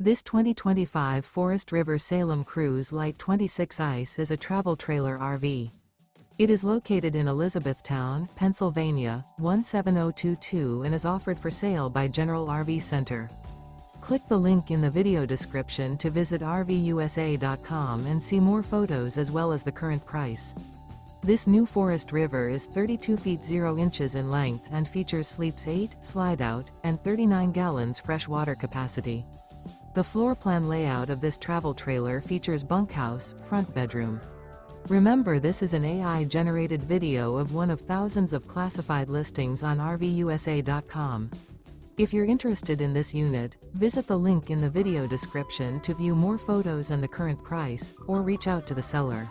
This 2025 Forest River Salem Cruise Lite 26 Ice is a travel trailer RV. It is located in Elizabethtown, Pennsylvania, 17022 and is offered for sale by General RV Center. Click the link in the video description to visit RVUSA.com and see more photos as well as the current price. This new Forest River is 32 feet 0 inches in length and features sleeps 8, Slideout, and 39 gallons fresh water capacity. The floor plan layout of this travel trailer features bunkhouse, front bedroom. Remember, this is an AI-generated video of one of thousands of classified listings on RVUSA.com. If you're interested in this unit, visit the link in the video description to view more photos and the current price, or reach out to the seller.